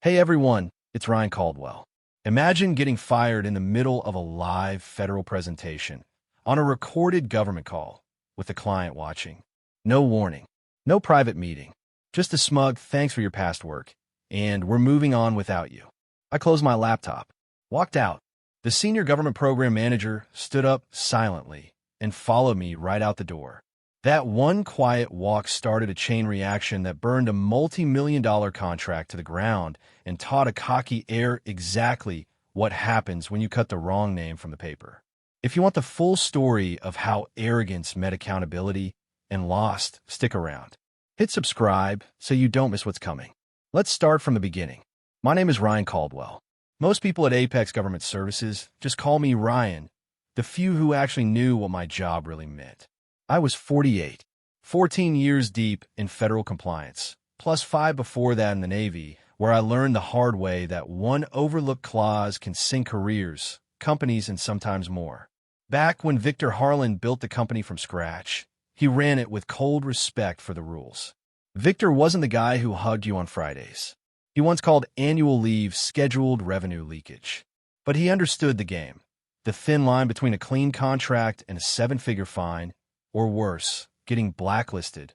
Hey everyone, it's Ryan Caldwell. Imagine getting fired in the middle of a live federal presentation on a recorded government call with the client watching. No warning, no private meeting, just a smug thanks for your past work, and we're moving on without you. I closed my laptop, walked out. The senior government program manager stood up silently and followed me right out the door. That one quiet walk started a chain reaction that burned a multi-million-dollar contract to the ground and taught a cocky heir exactly what happens when you cut the wrong name from the paper. If you want the full story of how arrogance met accountability and lost, stick around. Hit subscribe so you don't miss what's coming. Let's start from the beginning. My name is Ryan Caldwell. Most people at Apex Government Services just call me Ryan, the few who actually knew what my job really meant. I was 48, 14 years deep in federal compliance, plus 5 before that in the Navy, where I learned the hard way that one overlooked clause can sink careers, companies, and sometimes more. Back when Victor Harlan built the company from scratch, he ran it with cold respect for the rules. Victor wasn't the guy who hugged you on Fridays. He once called annual leave scheduled revenue leakage. But he understood the game, the thin line between a clean contract and a 7-figure fine, or worse, getting blacklisted,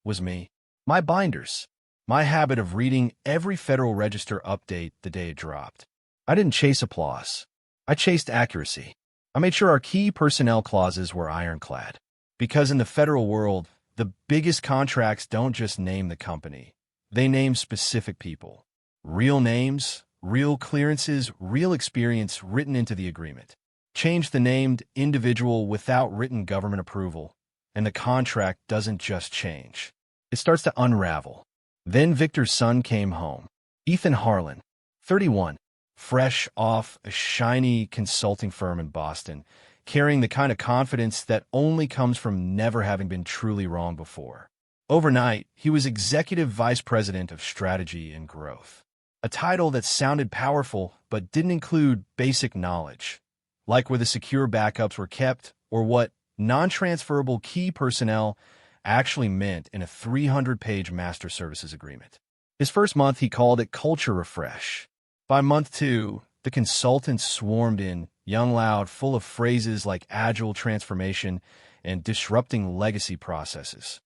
was me. My binders. My habit of reading every Federal Register update the day it dropped. I didn't chase applause. I chased accuracy. I made sure our key personnel clauses were ironclad. Because in the federal world, the biggest contracts don't just name the company. They name specific people. Real names, real clearances, real experience written into the agreement. Change the named individual without written government approval, and the contract doesn't just change. It starts to unravel. Then Victor's son came home. Ethan Harlan, 31, fresh off a shiny consulting firm in Boston, carrying the kind of confidence that only comes from never having been truly wrong before. Overnight, he was Executive Vice President of Strategy and Growth, a title that sounded powerful but didn't include basic knowledge, like where the secure backups were kept or what non-transferable key personnel actually meant in a 300-page master services agreement. His first month, he called it culture refresh. By month 2, the consultants swarmed in, young, loud, full of phrases like agile transformation and disrupting legacy processes.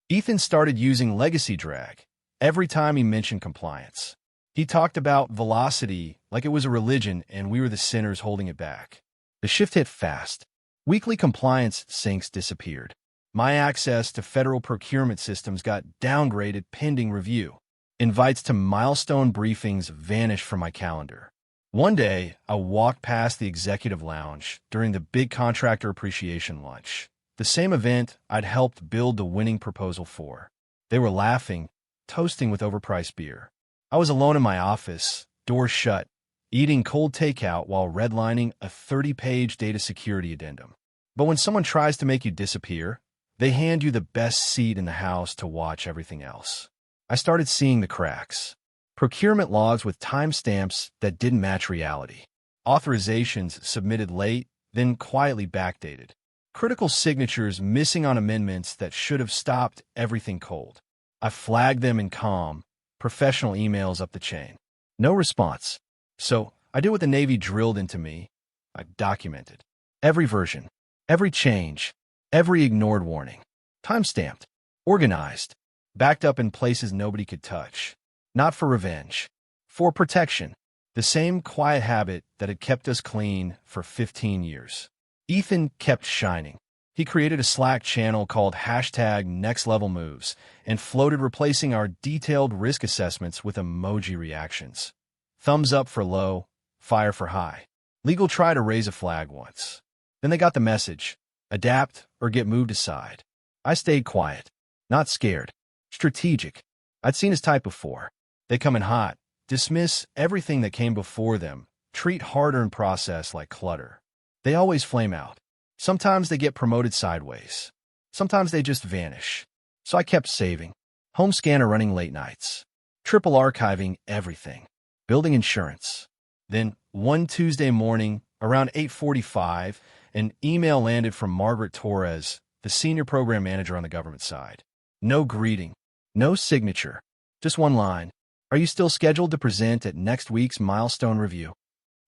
Ethan started using legacy drag every time he mentioned compliance. He talked about velocity like it was a religion and we were the sinners holding it back. The shift hit fast. Weekly compliance syncs disappeared. My access to federal procurement systems got downgraded pending review. Invites to milestone briefings vanished from my calendar. One day, I walked past the executive lounge during the big contractor appreciation lunch, the same event I'd helped build the winning proposal for. They were laughing, toasting with overpriced beer. I was alone in my office, doors shut, eating cold takeout while redlining a 30-page data security addendum. But when someone tries to make you disappear, they hand you the best seat in the house to watch everything else. I started seeing the cracks. Procurement logs with timestamps that didn't match reality. Authorizations submitted late, then quietly backdated. Critical signatures missing on amendments that should have stopped everything cold. I flagged them in calm, professional emails up the chain. No response. So I did what the Navy drilled into me. I documented every version, every change, every ignored warning. Timestamped, organized, backed up in places nobody could touch. Not for revenge, for protection. The same quiet habit that had kept us clean for 15 years. Ethan kept shining. He created a Slack channel called #NextLevelMoves and floated replacing our detailed risk assessments with emoji reactions. Thumbs up for low, fire for high. Legal tried to raise a flag once. Then they got the message. Adapt or get moved aside. I stayed quiet. Not scared. Strategic. I'd seen his type before. They come in hot, dismiss everything that came before them, treat hard-earned process like clutter. They always flame out. Sometimes they get promoted sideways. Sometimes they just vanish. So I kept saving. Home scanner running late nights. Triple archiving everything. Building insurance. Then, one Tuesday morning, around 8:45, an email landed from Margaret Torres, the senior program manager on the government side. No greeting, no signature, just one line. Are you still scheduled to present at next week's milestone review?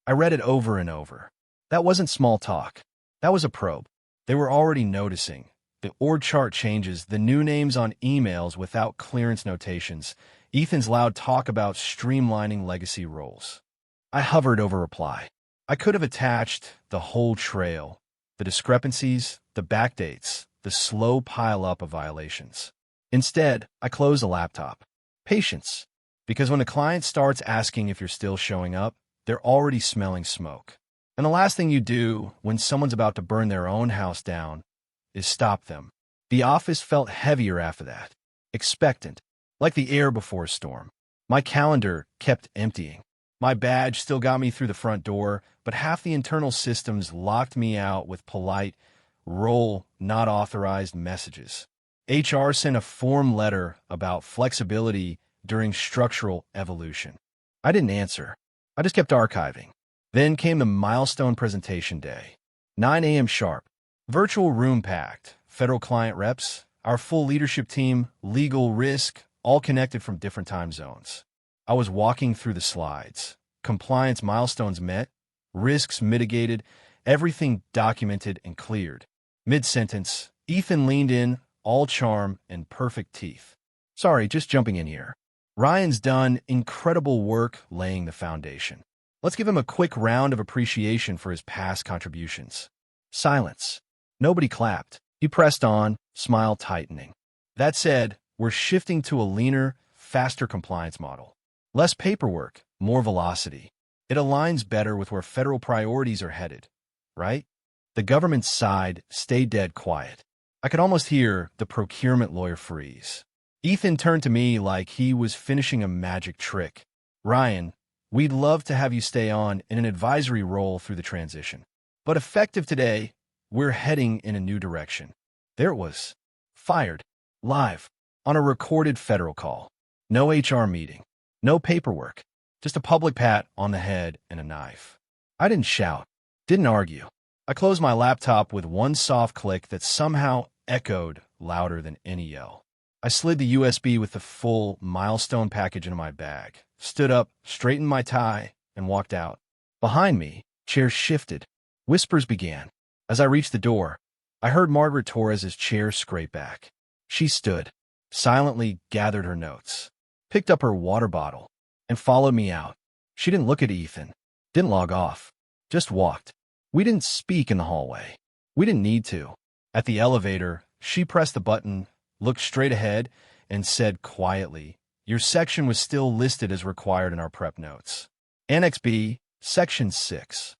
I read it over and over. That wasn't small talk. That was a probe. They were already noticing. The org chart changes, the new names on emails without clearance notations, Ethan's loud talk about streamlining legacy roles. I hovered over reply. I could have attached the whole trail, the discrepancies, the backdates, the slow pile-up of violations. Instead, I closed the laptop. Patience. Because when a client starts asking if you're still showing up, they're already smelling smoke. And the last thing you do when someone's about to burn their own house down is stop them. The office felt heavier after that, expectant, like the air before a storm. My calendar kept emptying. My badge still got me through the front door, but half the internal systems locked me out with polite, role not authorized messages. HR sent a form letter about flexibility during structural evolution. I didn't answer. I just kept archiving. Then came the milestone presentation day. 9 a.m. sharp. Virtual room packed. Federal client reps, our full leadership team, legal risk, all connected from different time zones. I was walking through the slides. Compliance milestones met, risks mitigated, everything documented and cleared. Mid-sentence, Ethan leaned in, all charm and perfect teeth. Sorry, just jumping in here. Ryan's done incredible work laying the foundation. Let's give him a quick round of appreciation for his past contributions. Silence. Nobody clapped. He pressed on, smile tightening. That said, we're shifting to a leaner, faster compliance model. Less paperwork, more velocity. It aligns better with where federal priorities are headed, right? The government side stayed dead quiet. I could almost hear the procurement lawyer freeze. Ethan turned to me like he was finishing a magic trick. Ryan, we'd love to have you stay on in an advisory role through the transition. But effective today, we're heading in a new direction. There it was. Fired. Live. On a recorded federal call. No HR meeting. No paperwork. Just a public pat on the head and a knife. I didn't shout. Didn't argue. I closed my laptop with one soft click that somehow echoed louder than any yell. I slid the USB with the full milestone package into my bag, stood up, straightened my tie, and walked out. Behind me, chairs shifted. Whispers began. As I reached the door, I heard Margaret Torres's chair scrape back. She stood, silently gathered her notes, picked up her water bottle, and followed me out. She didn't look at Ethan, didn't log off, just walked. We didn't speak in the hallway. We didn't need to. At the elevator, she pressed the button, looked straight ahead, and said quietly, "Your section was still listed as required in our prep notes. Annex B, Section 6.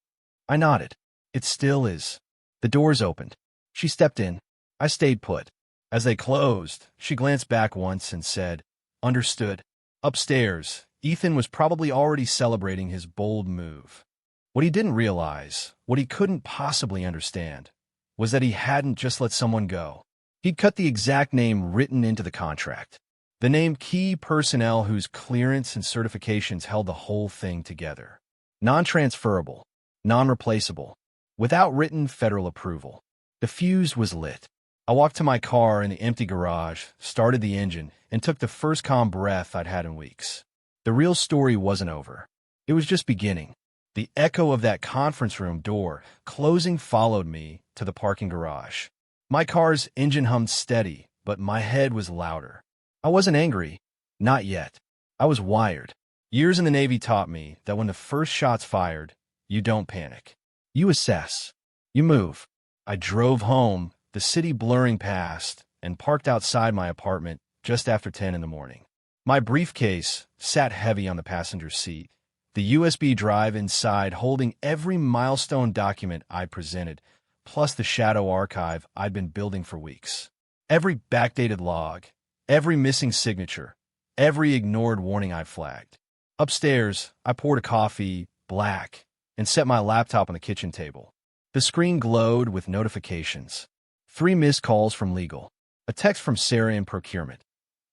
I nodded. It still is. The doors opened. She stepped in. I stayed put. As they closed, she glanced back once and said, "Understood." Upstairs, Ethan was probably already celebrating his bold move. What he didn't realize, what he couldn't possibly understand, was that he hadn't just let someone go. He'd cut the exact name written into the contract. The name key personnel whose clearance and certifications held the whole thing together. Non-transferable, non-replaceable, without written federal approval. The fuse was lit. I walked to my car in the empty garage, started the engine, and took the first calm breath I'd had in weeks. The real story wasn't over. It was just beginning. The echo of that conference room door closing followed me to the parking garage. My car's engine hummed steady, but my head was louder. I wasn't angry. Not yet. I was wired. Years in the Navy taught me that when the first shot's fired, you don't panic. You assess. You move. I drove home, the city blurring past, and parked outside my apartment just after 10 in the morning. My briefcase sat heavy on the passenger seat, the USB drive inside holding every milestone document I presented, plus the shadow archive I'd been building for weeks. Every backdated log, every missing signature, every ignored warning I flagged. Upstairs, I poured a coffee, black, and set my laptop on the kitchen table. The screen glowed with notifications. 3 missed calls from legal. A text from Sarah in procurement.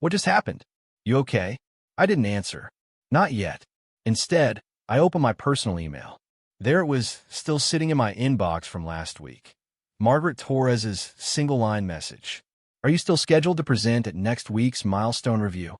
"What just happened? You okay?" I didn't answer. Not yet. Instead, I opened my personal email. There it was, still sitting in my inbox from last week. Margaret Torres's single-line message. "Are you still scheduled to present at next week's milestone review?"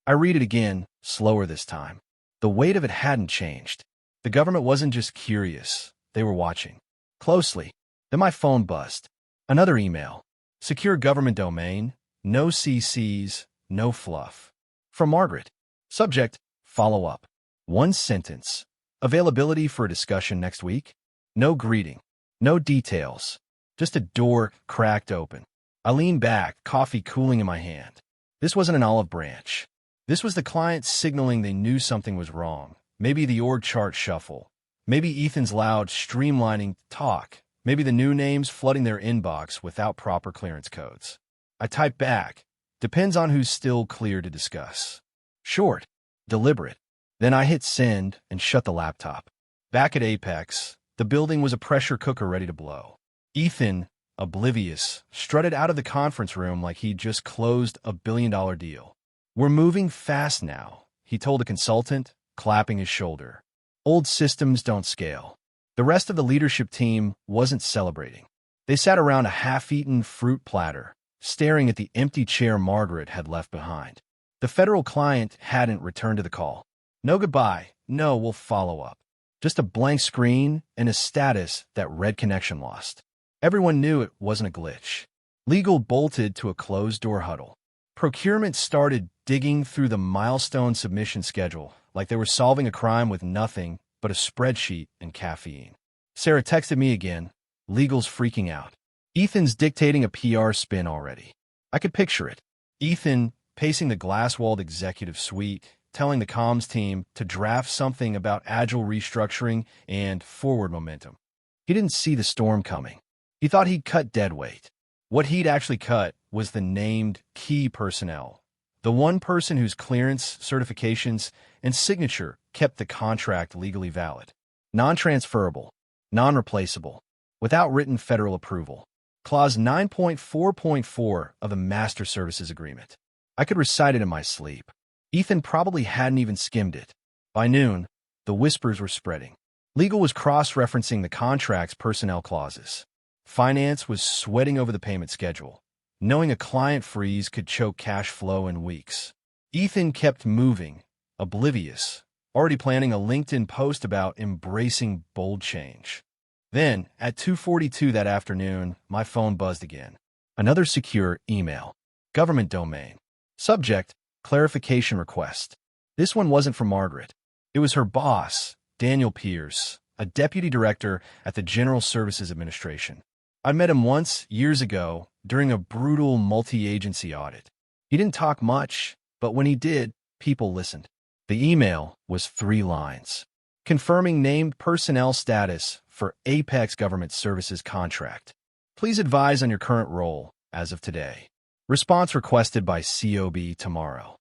I read it again, slower this time. The weight of it hadn't changed. The government wasn't just curious. They were watching closely. Then my phone buzzed. Another email. Secure government domain. No CCs. No fluff. From Margaret. Subject, follow up. One sentence. Availability for a discussion next week? No greeting. No details. Just a door cracked open. I leaned back, coffee cooling in my hand. This wasn't an olive branch. This was the client signaling they knew something was wrong. Maybe the org chart shuffle. Maybe Ethan's loud, streamlining talk. Maybe the new names flooding their inbox without proper clearance codes. I typed back. Depends on who's still clear to discuss. Short. Deliberate. Then I hit send and shut the laptop. Back at Apex, the building was a pressure cooker ready to blow. Ethan, oblivious, strutted out of the conference room like he'd just closed a billion-dollar deal. We're moving fast now, he told a consultant, clapping his shoulder. Old systems don't scale. The rest of the leadership team wasn't celebrating. They sat around a half-eaten fruit platter, staring at the empty chair Margaret had left behind. The federal client hadn't returned to the call. No goodbye, no we'll follow up. Just a blank screen and a status that read connection lost. Everyone knew it wasn't a glitch. Legal bolted to a closed-door huddle. Procurement started digging through the milestone submission schedule like they were solving a crime with nothing but a spreadsheet and caffeine. Sarah texted me again. Legal's freaking out. Ethan's dictating a PR spin already. I could picture it. Ethan pacing the glass-walled executive suite, telling the comms team to draft something about agile restructuring and forward momentum. He didn't see the storm coming. He thought he'd cut dead weight. What he'd actually cut was the named key personnel, the one person whose clearance, certifications, and signature kept the contract legally valid. Non-transferable, non-replaceable, without written federal approval. Clause 9.4.4 of the Master Services Agreement. I could recite it in my sleep. Ethan probably hadn't even skimmed it. By noon, the whispers were spreading. Legal was cross-referencing the contract's personnel clauses. Finance was sweating over the payment schedule, knowing a client freeze could choke cash flow in weeks. Ethan kept moving, oblivious, already planning a LinkedIn post about embracing bold change. Then, at 2:42 that afternoon, my phone buzzed again. Another secure email. Government domain. Subject, clarification request. This one wasn't from Margaret. It was her boss, Daniel Pierce, a deputy director at the General Services Administration. I met him once, years ago, during a brutal multi-agency audit. He didn't talk much, but when he did, people listened. The email was 3 lines. Confirming named personnel status for Apex Government Services contract. Please advise on your current role as of today. Response requested by COB tomorrow.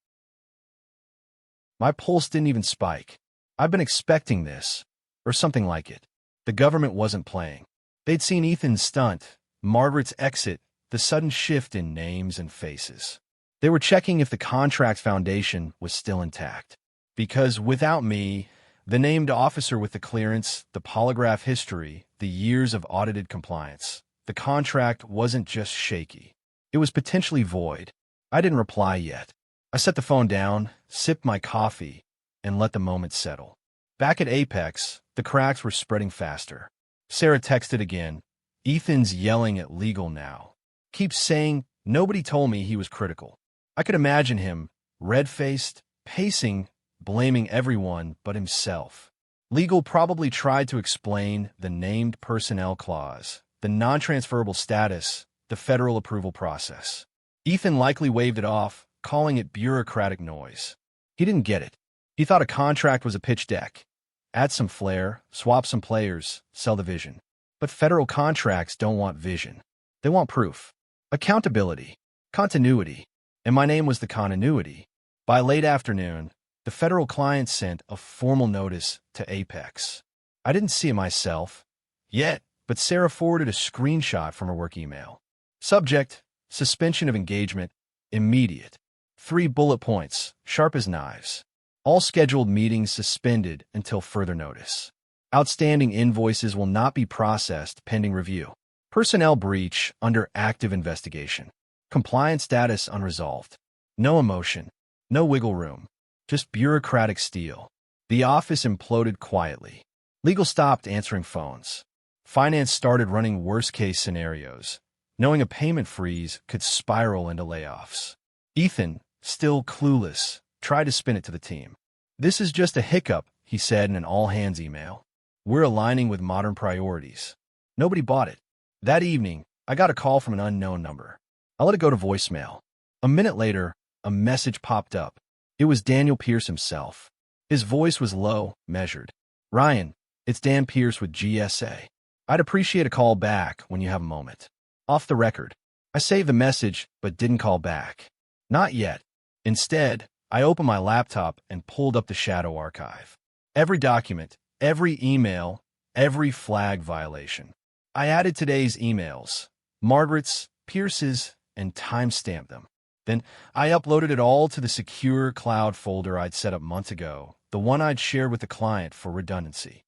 My pulse didn't even spike. I've been expecting this, or something like it. The government wasn't playing. They'd seen Ethan's stunt, Margaret's exit, the sudden shift in names and faces. They were checking if the contract's foundation was still intact. Because without me, the named officer with the clearance, the polygraph history, the years of audited compliance, the contract wasn't just shaky. It was potentially void. I didn't reply yet. I set the phone down, sipped my coffee, and let the moment settle. Back at Apex, the cracks were spreading faster. Sarah texted again. Ethan's yelling at legal now. Keeps saying, nobody told me he was critical. I could imagine him, red-faced, pacing, blaming everyone but himself. Legal probably tried to explain the named personnel clause, the non-transferable status, the federal approval process. Ethan likely waved it off, calling it bureaucratic noise. He didn't get it. He thought a contract was a pitch deck. Add some flair, swap some players, sell the vision. But federal contracts don't want vision. They want proof. Accountability. Continuity. And my name was the continuity. By late afternoon, the federal client sent a formal notice to Apex. I didn't see it myself yet, but Sarah forwarded a screenshot from her work email. Subject, suspension of engagement, immediate. 3 bullet points, sharp as knives. All scheduled meetings suspended until further notice. Outstanding invoices will not be processed pending review. Personnel breach under active investigation. Compliance status unresolved. No emotion. No wiggle room. Just bureaucratic steel. The office imploded quietly. Legal stopped answering phones. Finance started running worst-case scenarios, knowing a payment freeze could spiral into layoffs. Ethan, still clueless, tried to spin it to the team. "This is just a hiccup," he said in an all-hands email. "We're aligning with modern priorities." Nobody bought it. That evening, I got a call from an unknown number. I let it go to voicemail. A minute later, a message popped up. It was Daniel Pierce himself. His voice was low, measured. "Ryan, it's Dan Pierce with GSA. I'd appreciate a call back when you have a moment." Off the record, I saved the message but didn't call back. Not yet. Instead, I opened my laptop and pulled up the shadow archive. Every document, every email, every flag violation. I added today's emails, Margaret's, Pierce's, and timestamped them. Then I uploaded it all to the secure cloud folder I'd set up months ago, the one I'd shared with the client for redundancy.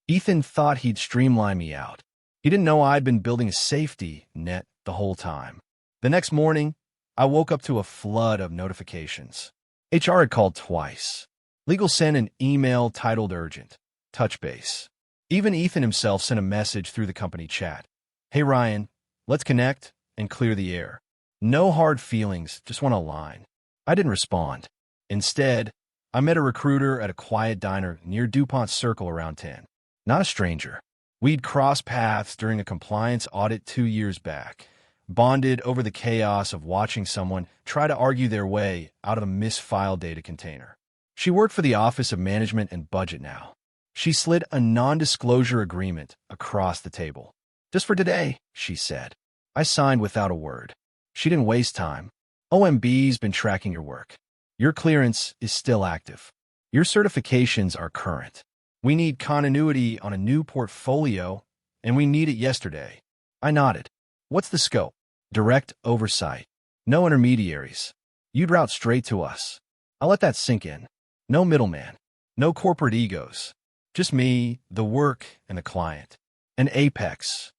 Ethan thought he'd streamline me out. He didn't know I'd been building a safety net the whole time. The next morning, I woke up to a flood of notifications. HR had called twice. Legal sent an email titled urgent. Touch base. Even Ethan himself sent a message through the company chat. "Hey Ryan, let's connect and clear the air. No hard feelings, just want to align." I didn't respond. Instead, I met a recruiter at a quiet diner near DuPont Circle around 10. Not a stranger. We'd crossed paths during a compliance audit 2 years back, bonded over the chaos of watching someone try to argue their way out of a misfiled data container. She worked for the Office of Management and Budget now. She slid a non-disclosure agreement across the table. "Just for today," she said. I signed without a word. She didn't waste time. "OMB's been tracking your work. Your clearance is still active. Your certifications are current. We need continuity on a new portfolio, and we need it yesterday." I nodded. "What's the scope?" "Direct oversight. No intermediaries. You'd route straight to us." I let that sink in. No middleman. No corporate egos. Just me, the work, and the client. An apex.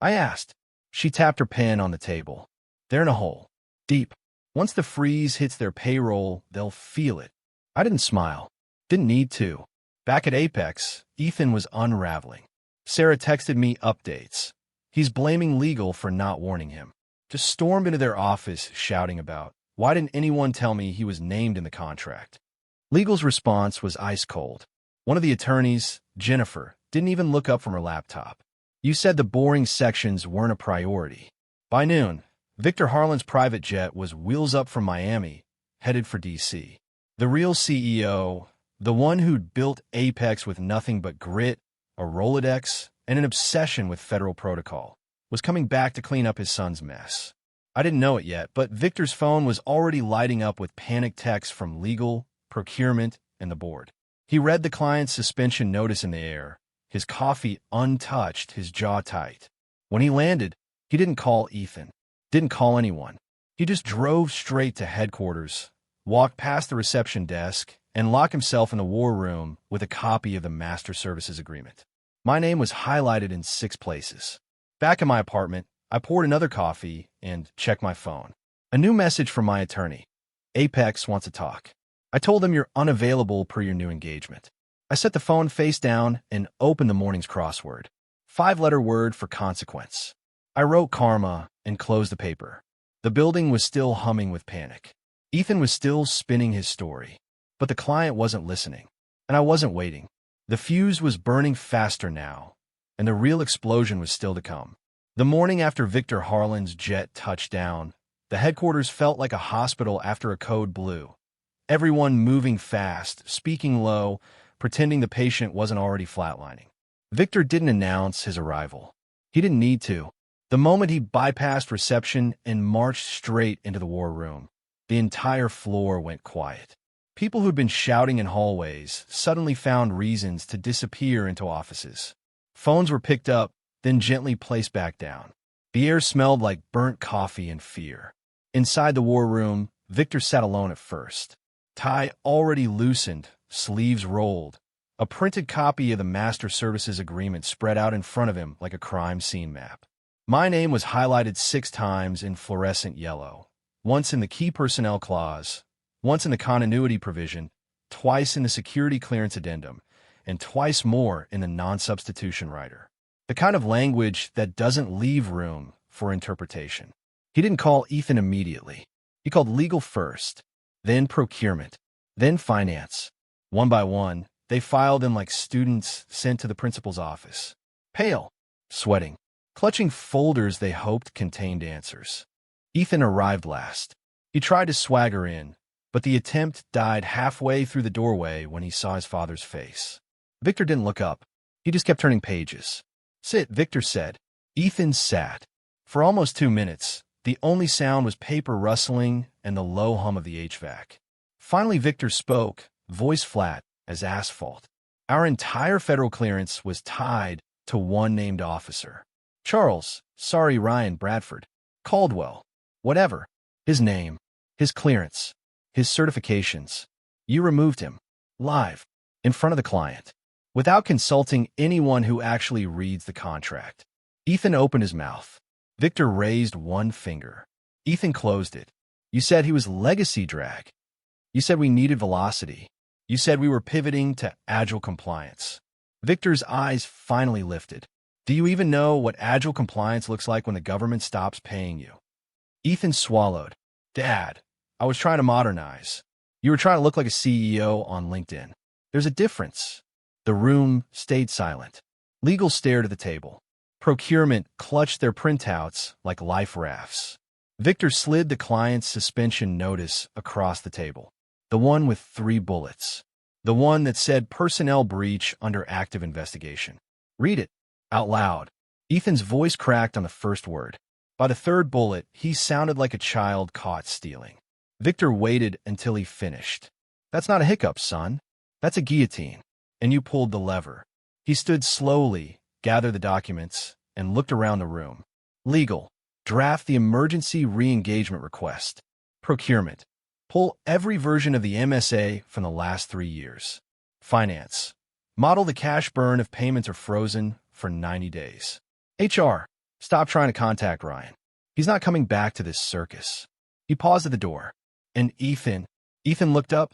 I asked. She tapped her pen on the table. "They're in a hole. Deep. Once the freeze hits their payroll, they'll feel it." I didn't smile. Didn't need to. Back at Apex, Ethan was unraveling. Sarah texted me updates. He's blaming legal for not warning him. Just stormed into their office shouting about, "Why didn't anyone tell me he was named in the contract?" Legal's response was ice cold. One of the attorneys, Jennifer, didn't even look up from her laptop. "You said the boring sections weren't a priority." By noon, Victor Harlan's private jet was wheels up from Miami, headed for D.C. The real CEO, the one who'd built Apex with nothing but grit, a Rolodex, and an obsession with federal protocol, was coming back to clean up his son's mess. I didn't know it yet, but Victor's phone was already lighting up with panic texts from legal, procurement, and the board. He read the client's suspension notice in the air, his coffee untouched, his jaw tight. When he landed, he didn't call Ethan, didn't call anyone. He just drove straight to headquarters, walked past the reception desk, and locked himself in the war room with a copy of the Master Services Agreement. My name was highlighted in 6 places. Back in my apartment, I poured another coffee and checked my phone. A new message from my attorney. "Apex wants to talk. I told them you're unavailable per your new engagement." I set the phone face down and opened the morning's crossword. 5-letter word for consequence. I wrote karma and closed the paper. The building was still humming with panic. Ethan was still spinning his story. But the client wasn't listening, and I wasn't waiting. The fuse was burning faster now, and the real explosion was still to come. The morning after Victor Harlan's jet touched down, the headquarters felt like a hospital after a code blue. Everyone moving fast, speaking low, pretending the patient wasn't already flatlining. Victor didn't announce his arrival. He didn't need to. The moment he bypassed reception and marched straight into the war room, the entire floor went quiet. People who'd been shouting in hallways suddenly found reasons to disappear into offices. Phones were picked up, then gently placed back down. The air smelled like burnt coffee and fear. Inside the war room, Victor sat alone at first. Tie already loosened, sleeves rolled. A printed copy of the Master Services Agreement spread out in front of him like a crime scene map. My name was highlighted 6 times in fluorescent yellow, once in the key personnel clause, once in the continuity provision, twice in the security clearance addendum, and twice more in the non-substitution rider. The kind of language that doesn't leave room for interpretation. He didn't call Ethan immediately. He called legal first, then procurement, then finance. One by one, they filed in like students sent to the principal's office. Pale, sweating, clutching folders they hoped contained answers. Ethan arrived last. He tried to swagger in, but the attempt died halfway through the doorway when he saw his father's face. Victor didn't look up. He just kept turning pages. Sit, Victor said. Ethan sat. For almost 2 minutes, the only sound was paper rustling and the low hum of the HVAC. Finally, Victor spoke, voice flat as asphalt. Our entire federal clearance was tied to one named officer. Charles, sorry, Ryan Bradford, Caldwell, whatever. His name, his clearance, his certifications. You removed him, live, in front of the client, without consulting anyone who actually reads the contract. Ethan opened his mouth. Victor raised one finger. Ethan closed it. You said he was legacy drag. You said we needed velocity. You said we were pivoting to agile compliance. Victor's eyes finally lifted. Do you even know what agile compliance looks like when the government stops paying you? Ethan swallowed. Dad, I was trying to modernize. You were trying to look like a CEO on LinkedIn. There's a difference. The room stayed silent. Legal stared at the table. Procurement clutched their printouts like life rafts. Victor slid the client's suspension notice across the table. The one with 3 bullets. The one that said personnel breach under active investigation. Read it. Out loud. Ethan's voice cracked on the first word. By the 3rd bullet, he sounded like a child caught stealing. Victor waited until he finished. That's not a hiccup, son. That's a guillotine. And you pulled the lever. He stood slowly, gathered the documents, and looked around the room. Legal. Draft the emergency re-engagement request. Procurement. Pull every version of the MSA from the last 3 years. Finance. Model the cash burn if payments are frozen for 90 days. HR. Stop trying to contact Ryan. He's not coming back to this circus. He paused at the door. And Ethan looked up,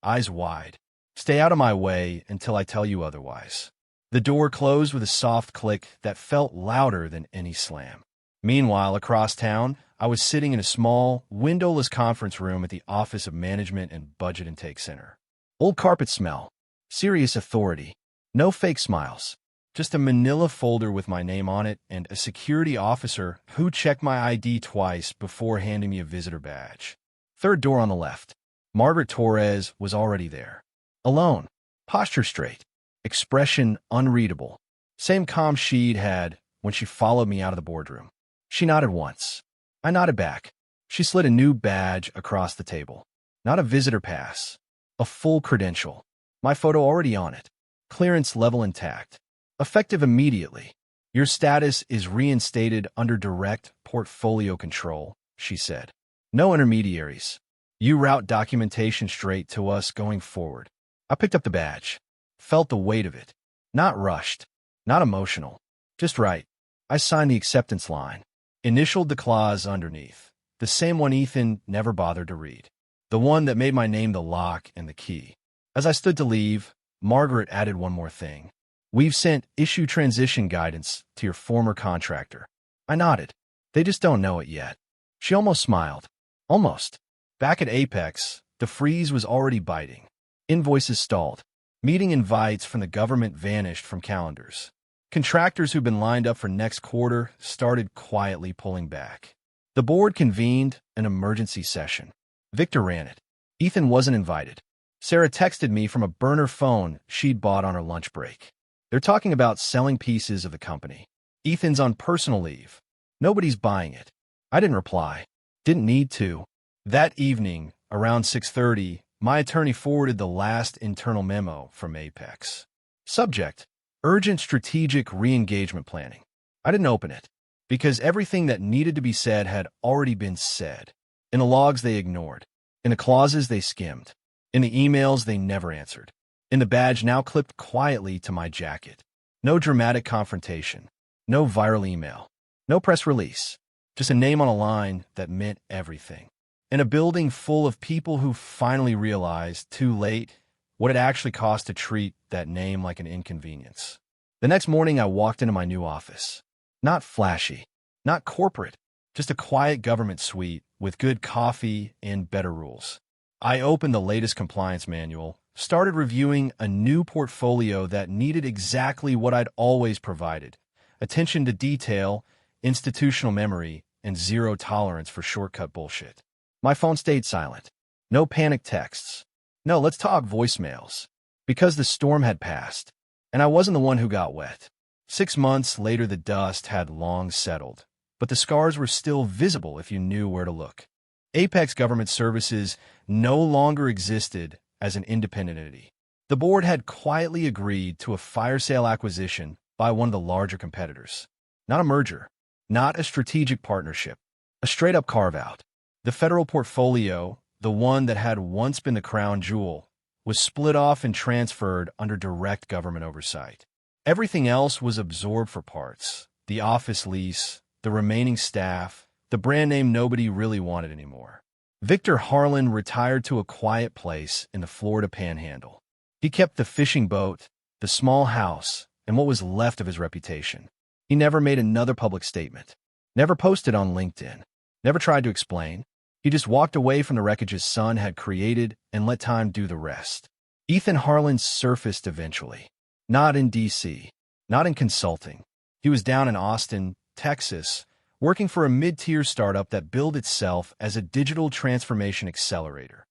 eyes wide. Stay out of my way until I tell you otherwise. The door closed with a soft click that felt louder than any slam. Meanwhile, across town, I was sitting in a small, windowless conference room at the Office of Management and Budget Intake Center. Old carpet smell. Serious authority. No fake smiles. Just a manila folder with my name on it and a security officer who checked my ID twice before handing me a visitor badge. 3rd door on the left. Margaret Torres was already there. Alone. Posture straight. Expression unreadable. Same calm she'd had when she followed me out of the boardroom. She nodded once. I nodded back. She slid a new badge across the table. Not a visitor pass. A full credential. My photo already on it. Clearance level intact. Effective immediately. Your status is reinstated under direct portfolio control, she said. No intermediaries. You route documentation straight to us going forward. I picked up the badge. Felt the weight of it. Not rushed. Not emotional. Just right. I signed the acceptance line. Initialed the clause underneath. The same one Ethan never bothered to read. The one that made my name the lock and the key. As I stood to leave, Margaret added one more thing. We've sent issue transition guidance to your former contractor. I nodded. They just don't know it yet. She almost smiled. Almost. Back at Apex, the freeze was already biting. Invoices stalled. Meeting invites from the government vanished from calendars. Contractors who'd been lined up for next quarter started quietly pulling back. The board convened an emergency session. Victor ran it. Ethan wasn't invited. Sarah texted me from a burner phone she'd bought on her lunch break. They're talking about selling pieces of the company. Ethan's on personal leave. Nobody's buying it. I didn't reply. Didn't need to. That evening, around 6:30, my attorney forwarded the last internal memo from Apex. Subject: urgent strategic re-engagement planning. I didn't open it, because everything that needed to be said had already been said. In the logs they ignored. In the clauses they skimmed. In the emails they never answered. In the badge now clipped quietly to my jacket. No dramatic confrontation. No viral email. No press release. Just a name on a line that meant everything. in a building full of people who finally realized, too late, what it actually cost to treat that name like an inconvenience. The next morning, I walked into my new office. Not flashy, not corporate, just a quiet government suite with good coffee and better rules. I opened the latest compliance manual, started reviewing a new portfolio that needed exactly what I'd always provided: attention to detail, institutional memory, and zero tolerance for shortcut bullshit. My phone stayed silent. No panic texts. No let's talk voicemails. Because the storm had passed, and I wasn't the one who got wet. 6 months later, the dust had long settled, but the scars were still visible if you knew where to look. Apex Government Services no longer existed as an independent entity. The board had quietly agreed to a fire sale acquisition by one of the larger competitors. Not a merger, not a strategic partnership, a straight-up carve-out. The federal portfolio, the one that had once been the crown jewel, was split off and transferred under direct government oversight. Everything else was absorbed for parts: the office lease, the remaining staff, the brand name nobody really wanted anymore. Victor Harlan retired to a quiet place in the Florida Panhandle. He kept the fishing boat, the small house, and what was left of his reputation. He never made another public statement, never posted on LinkedIn, never tried to explain. He just walked away from the wreckage his son had created and let time do the rest. Ethan Harlan surfaced eventually. Not in D.C., not in consulting. He was down in Austin, Texas, working for a mid-tier startup that billed itself as a digital transformation accelerator.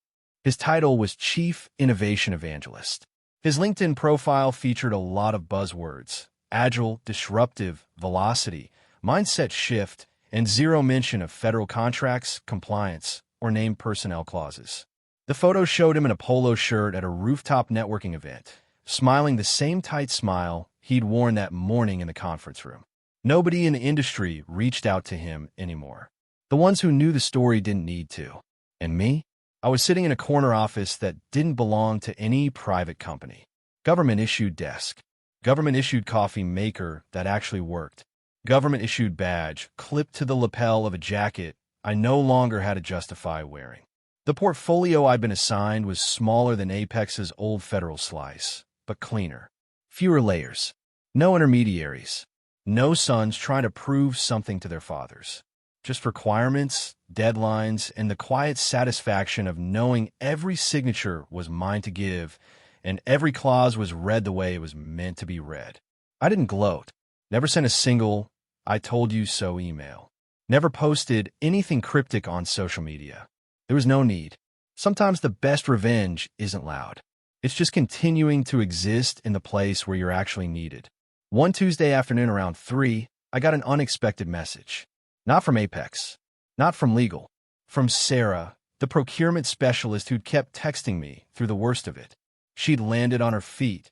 His title was Chief Innovation Evangelist. His LinkedIn profile featured a lot of buzzwords: agile, disruptive, velocity, mindset shift, and zero mention of federal contracts, compliance, or named personnel clauses. The photo showed him in a polo shirt at a rooftop networking event, smiling the same tight smile he'd worn that morning in the conference room. Nobody in the industry reached out to him anymore. The ones who knew the story didn't need to. And me? I was sitting in a corner office that didn't belong to any private company. Government-issued desk. Government-issued coffee maker that actually worked. Government-issued badge clipped to the lapel of a jacket I no longer had to justify wearing. The portfolio I'd been assigned was smaller than Apex's old federal slice, but cleaner. Fewer layers. No intermediaries. No sons trying to prove something to their fathers. Just requirements, deadlines, and the quiet satisfaction of knowing every signature was mine to give, and every clause was read the way it was meant to be read. I didn't gloat. Never sent a single "I told you so" email. Never posted anything cryptic on social media. There was no need. Sometimes the best revenge isn't loud. It's just continuing to exist in the place where you're actually needed. One Tuesday afternoon around 3, I got an unexpected message. Not from Apex. Not from legal. From Sarah, the procurement specialist who'd kept texting me through the worst of it. She'd landed on her feet.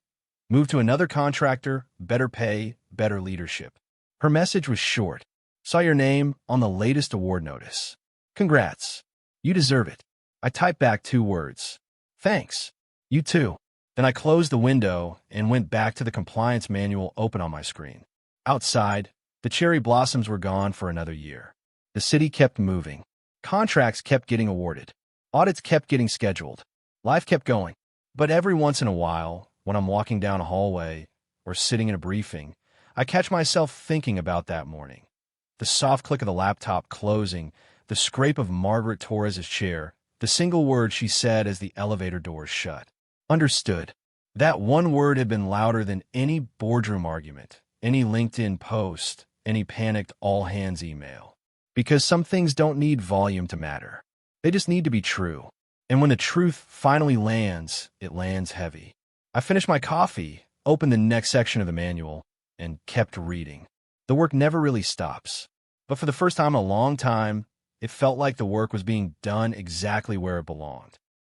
Moved to another contractor, better pay, better leadership. Her message was short. Saw your name on the latest award notice. Congrats. You deserve it. I typed back 2 words. Thanks. You too. Then I closed the window and went back to the compliance manual open on my screen. Outside, the cherry blossoms were gone for another year. The city kept moving. Contracts kept getting awarded. Audits kept getting scheduled. Life kept going. But every once in a while, when I'm walking down a hallway or sitting in a briefing, I catch myself thinking about that morning. The soft click of the laptop closing, the scrape of Margaret Torres's chair, the single word she said as the elevator doors shut. Understood. That one word had been louder than any boardroom argument, any LinkedIn post, any panicked all-hands email. Because some things don't need volume to matter. They just need to be true. And when the truth finally lands, it lands heavy. I finished my coffee, opened the next section of the manual, and kept reading. The work never really stops. But for the first time in a long time, it felt like the work was being done exactly where it belonged.